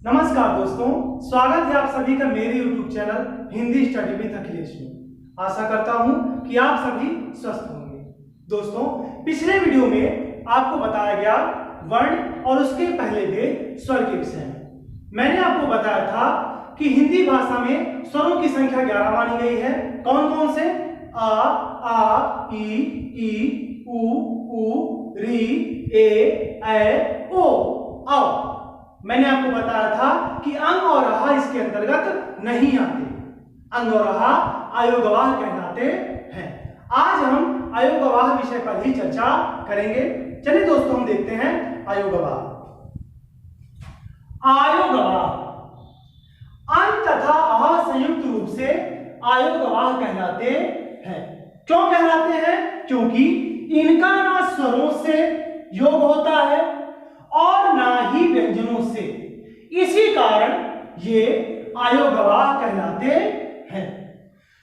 नमस्कार दोस्तों, स्वागत है आप सभी का मेरे YouTube channel Hindi study with Akhilesh में। आशा करता हूं कि आप सभी स्वस्थ होंगे। दोस्तों, पिछले वीडियो में आपको बताया गया वर्ण और उसके पहले के स्वर के विषय में। मैंने आपको बताया था कि हिंदी भाषा में स्वरों की संख्या 11 मानी गई है। कौन कौन से? आ, ई, उ, री, ए, ओ, औ। मैंने आपको बताया था कि अंग और रहा इसके अंतर्गत नहीं आते। अंग और रहा अयोगवाह कहलाते हैं। आज हम अयोगवाह विषय पर ही चर्चा करेंगे। चलिए दोस्तों, हम देखते हैं अयोगवाह। अयोगवाह अंग तथा अह संयुक्त रूप से अयोगवाह कहलाते हैं। क्यों कहलाते हैं? क्योंकि इनका ना स्वरों से योग होता है और ना ही व्यंजनों से। इसी कारण ये अयोगवाह कहलाते हैं।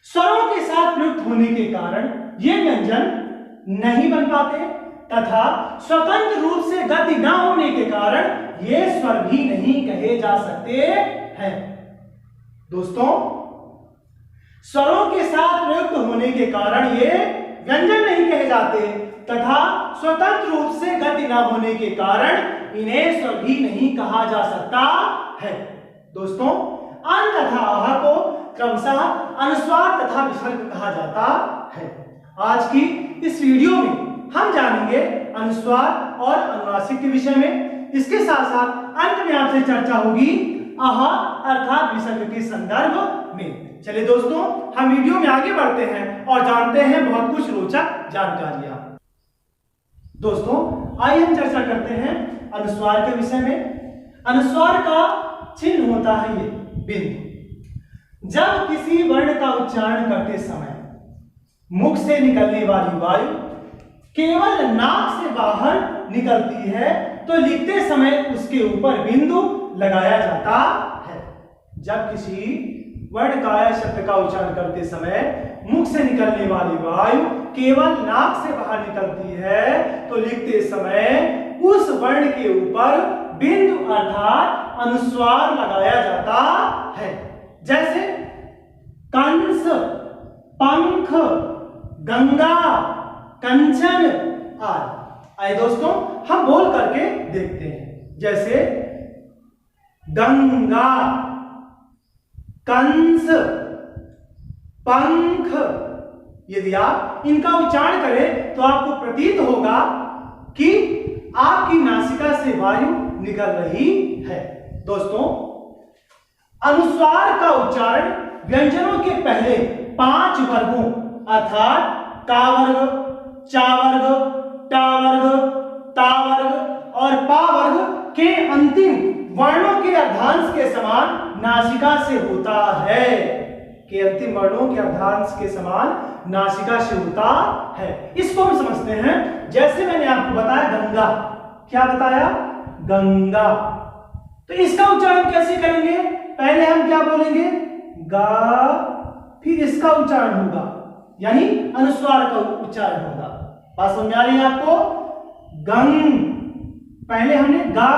स्वरों के साथ प्रयुक्त होने के कारण ये व्यंजन नहीं बन पाते तथा स्वतंत्र रूप से गति न होने के कारण ये स्वर भी नहीं कहे जा सकते हैं। दोस्तों, स्वरों के साथ प्रयुक्त होने के कारण ये व्यंजन नहीं कहे जाते तथा स्वतंत्र रूप से गति न होने के कारण इन्हें स्वर भी नहीं कहा जा सकता है। दोस्तों, अं तथा आह को क्रमशः अनुस्वार तथा विसर्ग कहा जाता है। आज की इस वीडियो में हम जानेंगे अनुस्वार और अनुनासिक के विषय में। इसके साथ साथ अंत में आपसे चर्चा होगी आह अर्थात विसर्ग के संदर्भ में। चलिए दोस्तों, हम वीडियो में आगे बढ़ते हैं और जानते हैं बहुत कुछ रोचक जानकारियां। दोस्तों, आइए हम चर्चा करते हैं अनुस्वार के विषय में। अनुस्वार का चिन्ह होता है ये बिंदु। जब किसी वर्ण का उच्चारण करते समय मुख से निकलने वाली वायु केवल नाक से बाहर निकलती है तो लिखते समय उसके ऊपर बिंदु लगाया जाता है। जब किसी वर्ण का या शब्द का उच्चारण करते समय मुख से निकलने वाली वायु केवल नाक से बाहर निकलती है तो लिखते समय उस वर्ण के ऊपर बिंदु अर्थात अनुस्वार लगाया जाता है। जैसे कंस, पंख, गंगा, कंचन आदि। आइए दोस्तों, हम बोल करके देखते हैं। जैसे गंगा, कंस, पंख। यदि आप इनका उच्चारण करें तो आपको प्रतीत होगा कि आपकी नासिका से वायु निकल रही है। दोस्तों, अनुस्वार का उच्चारण व्यंजनों के पहले 5 वर्गों अर्थात का वर्ग, चा वर्ग, टा वर्ग, ता वर्ग और पा वर्ग के अंतिम वर्णों के अर्धांश के समान नासिका से होता है। के अंतिम वर्णों के अर्धांश के समान नासिका से होता है। इसको हम समझते हैं। जैसे मैंने आपको बताया गंगा, क्या बताया? गंगा। तो इसका उच्चारण कैसे करेंगे? पहले हम क्या बोलेंगे? गा, फिर इसका उच्चारण होगा, यानी अनुस्वार का उच्चारण होगा। बात समझ आ रही है आपको? गंग, पहले हमने गा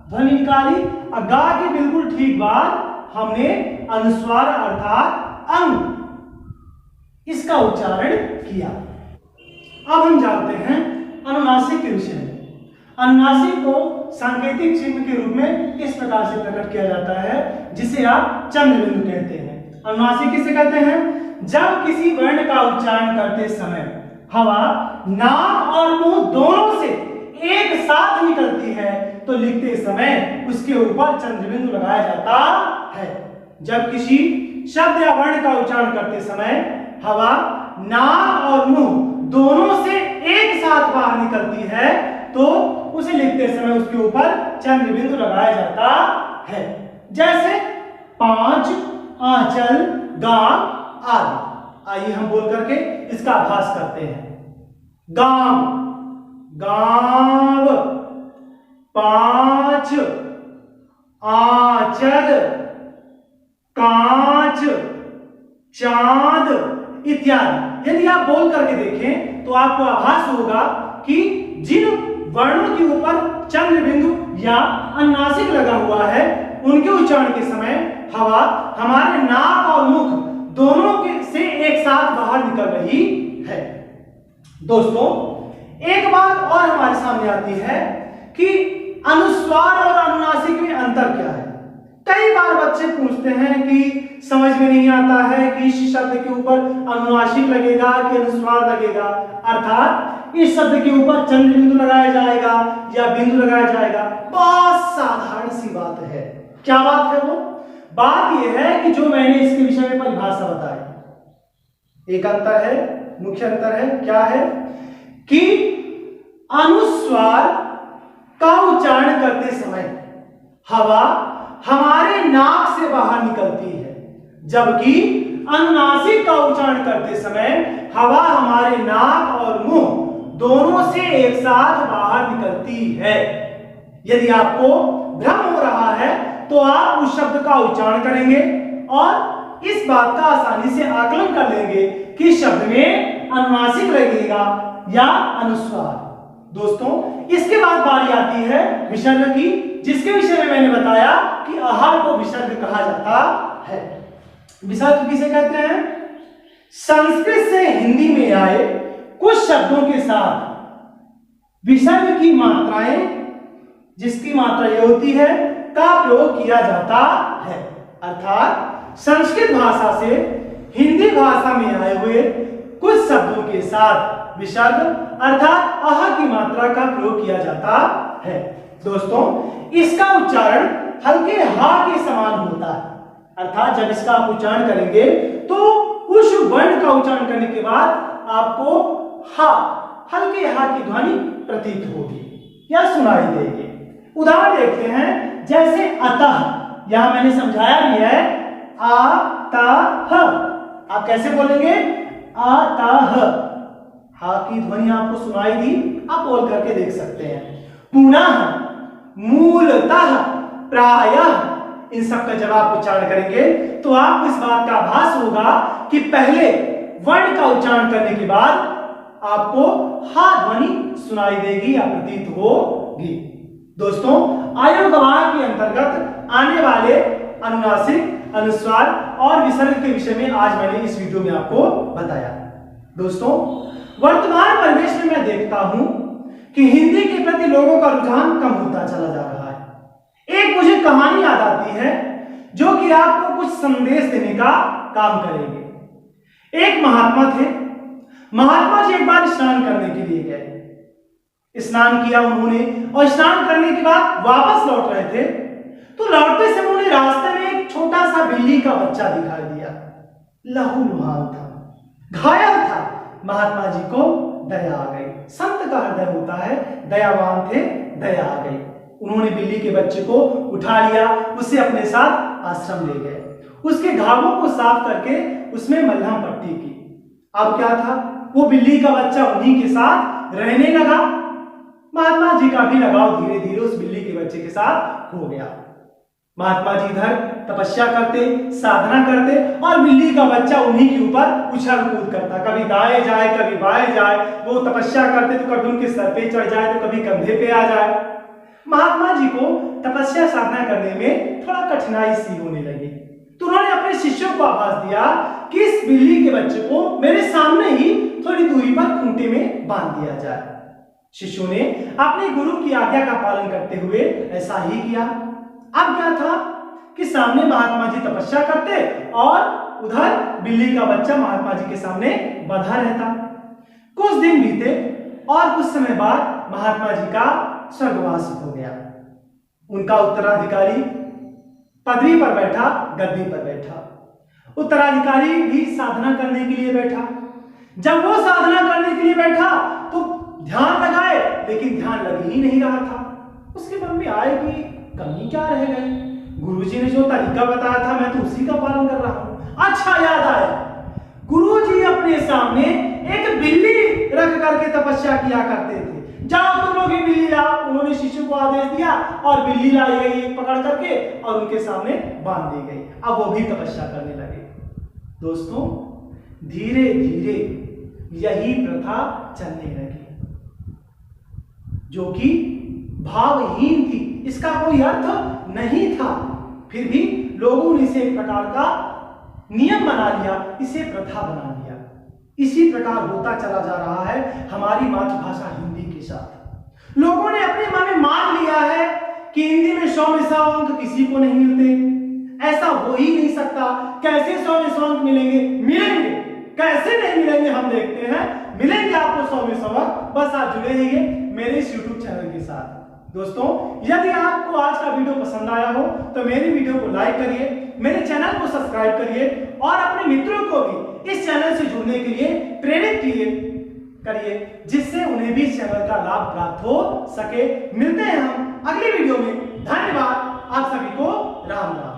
ध्वनि निकाली और गा के बिल्कुल ठीक बाद हमने अनुस्वार अर्थात अंग इसका उच्चारण किया। अब हम जानते हैं अनुनासिक के विषय में। अनुनासिक को सांकेतिक चिन्ह के रूप में इस प्रकार से प्रकट किया जाता है जिसे आप चंद्र बिंदु कहते हैं। अनुनासिक किसे कहते हैं? जब किसी वर्ण का उच्चारण करते समय हवा नाक और मुंह दोनों से एक साथ निकलती है तो लिखते समय उसके ऊपर चंद्र बिंदु लगाया जाता है। जब किसी शब्द या वर्ण का उच्चारण करते समय हवा नाक और मुंह दोनों से एक साथ बाहर निकलती है तो उसे लिखते समय उसके ऊपर चंद्र बिंदु लगाया जाता है। जैसे 5, आंचल, गा आदि। आइए हम बोल करके इसका अभ्यास करते हैं। गांव, गांव, 5, आंचल, कांच, चांद इत्यादि। यदि आप बोल करके देखें तो आपको आभास होगा कि जिन वर्णों के ऊपर चंद्र बिंदु या अनुनासिक लगा हुआ है उनके उच्चारण के समय हवा हमारे नाक और मुख दोनों के से एक साथ बाहर निकल रही है। दोस्तों, एक बात और हमारे सामने आती है कि अनुस्वार और अनुनासिक में अंतर क्या है। कई बार बच्चे पूछते हैं कि समझ में नहीं आता है कि इस शब्द के ऊपर अनुनासिक लगेगा कि अनुस्वार लगेगा, अर्थात इस शब्द के ऊपर चंद्र बिंदु लगाया जाएगा या बिंदु लगाया जाएगा। बहुत साधारण सी बात है। क्या बात है वो? बात यह है कि जो मैंने इसके विषय में परिभाषा बताई, एक अंतर है, मुख्य अंतर है। क्या है कि अनुस्वार का उच्चारण करते समय हवा हमारे नाक से बाहर निकलती है, जबकि अनुनासिक का उच्चारण करते समय हवा हमारे नाक और मुंह दोनों से एक साथ बाहर निकलती है। यदि आपको भ्रम हो रहा है तो आप उस शब्द का उच्चारण करेंगे और इस बात का आसानी से आकलन कर लेंगे कि शब्द में अनुनासिक लगेगा या अनुस्वार। दोस्तों, इसके बाद बारी आती है विसर्ग की, जिसके विषय में मैंने बताया कि आहार को विसर्ग कहा जाता है। विसर्ग किसे कहते हैं? संस्कृत से हिंदी में आए कुछ शब्दों के साथ विसर्ग की मात्राएं, जिसकी मात्रा यह होती है, का प्रयोग किया जाता है। अर्थात संस्कृत भाषा से हिंदी भाषा में आए हुए कुछ शब्दों के साथ विसर्ग अर्थात आह की मात्रा का प्रयोग किया जाता है। दोस्तों, इसका उच्चारण हल्के हा के समान होता है, अर्थात जब इसका आप उच्चारण करेंगे तो उस वर्ण का उच्चारण करने के बाद आपको हा, हल्के हा की ध्वनि प्रतीत होगी या सुनाई देगी। उदाहरण देखते हैं, जैसे अतः, यहां मैंने समझाया भी है, अतः आप कैसे बोलेंगे? अतः, हा की ध्वनि आपको सुनाई दी, आप बोल करके देख सकते हैं। पुनः, मूलतः, प्रायः, इन सब का जब आप उच्चारण करेंगे तो आपको इस बात का आभास होगा कि पहले वर्ण का उच्चारण करने के बाद आपको हा ध्वनि सुनाई देगी या प्रतीत होगी। दोस्तों, आयोग गवाह के अंतर्गत आने वाले अनुनासिक, अनुस्वार और विसर्ग के विषय में आज मैंने इस वीडियो में आपको बताया। दोस्तों, वर्तमान परिवेश में मैं देखता हूं कि हिंदी के प्रति लोगों का रुझान कम होता चला जा रहा है। एक मुझे कहानी याद आती है जो कि आपको कुछ संदेश देने का काम करेगी। एक महात्मा थे। महात्मा जी एक बार स्नान करने के लिए गए। स्नान किया उन्होंने और स्नान करने के बाद वापस लौट रहे थे तो लौटते समय उन्हें रास्ते में एक छोटा सा बिल्ली का बच्चा दिखाई दिया। लहूलुहान था, घायल था। महात्मा जी को दया आ गई। संत का हृदय होता है, दयावान थे, दया आ गई। उन्होंने बिल्ली के बच्चे को उठा लिया, उसे अपने साथ आश्रम ले गए, उसके घावों को साफ करके उसमें मलहम पट्टी की। अब क्या था, वो बिल्ली का बच्चा उन्हीं के साथ रहने लगा। महात्मा जी का भी लगाव धीरे धीरे उस बिल्ली के बच्चे के साथ हो गया। महात्मा जी इधर तपस्या करते, साधना करते और बिल्ली का बच्चा उन्हीं के ऊपर उछल कूद करता, कभी दाएं जाए कभी बाएं जाए। वो तपस्या करते तो कभी उनके सर पे चढ़ जाए तो कभी कंधे पे आ जाए। महात्मा जी को तपस्या साधना करने में थोड़ा कठिनाई सी होने लगी तो उन्होंने अपने शिष्यों को आवाज दिया कि इस बिल्ली के बच्चे को मेरे सामने ही थोड़ी दूरी पर खूंटे में बांध दिया जाए। शिष्यों ने अपने गुरु की आज्ञा का पालन करते हुए ऐसा ही किया। अब क्या था कि सामने महात्मा जी तपस्या करते और उधर बिल्ली का बच्चा महात्मा जी के सामने बंधा रहता। कुछ दिन बीते और कुछ समय बाद महात्मा जी का स्वर्गवास हो गया। उनका उत्तराधिकारी पदवी पर बैठा, गद्दी पर बैठा। उत्तराधिकारी भी साधना करने के लिए बैठा। जब वो साधना करने के लिए बैठा तो ध्यान लगाए, लेकिन ध्यान लग ही नहीं रहा था। उसके मन में आए कि कमी क्या रह गई, गुरुजी ने जो तरीका बताया था मैं तो उसी का पालन कर रहा हूं। अच्छा याद आया, गुरुजी अपने सामने एक बिल्ली रख करके तपस्या किया करते थे। जाओ तुम लोग ये बिल्ली लाओ। उन्होंने शिष्य को आदेश दिया और बिल्ली लाई गई एक पकड़ करके और उनके सामने बांध दी गई। अब वो भी तपस्या करने लगे। दोस्तों, धीरे धीरे यही प्रथा चलने लगी जो कि भावहीन थी, इसका कोई अर्थ नहीं था। फिर भी लोगों ने इसे एक प्रकार का नियम बना लिया, इसे प्रथा बना लिया। इसी प्रकार होता चला जा रहा है हमारी मातृभाषा हिंदी के साथ। लोगों ने अपने मन में मान लिया है कि हिंदी में 100 में 100 अंक किसी को नहीं मिलते, ऐसा हो ही नहीं सकता। कैसे 100 में 100 अंक मिलेंगे? मिलेंगे, कैसे नहीं मिलेंगे हम देखते हैं। मिलेंगे आपको 100 में 100 अंक, बस आप जुड़े रहिए मेरे इस YouTube चैनल के साथ। दोस्तों, यदि आपको आज का वीडियो पसंद आया हो तो मेरी वीडियो को लाइक करिए, मेरे चैनल को सब्सक्राइब करिए और अपने मित्रों को भी इस चैनल से जुड़ने के लिए प्रेरित करिए, जिससे उन्हें भी इस चैनल का लाभ प्राप्त हो सके। मिलते हैं हम अगली वीडियो में। धन्यवाद, आप सभी को राम राम।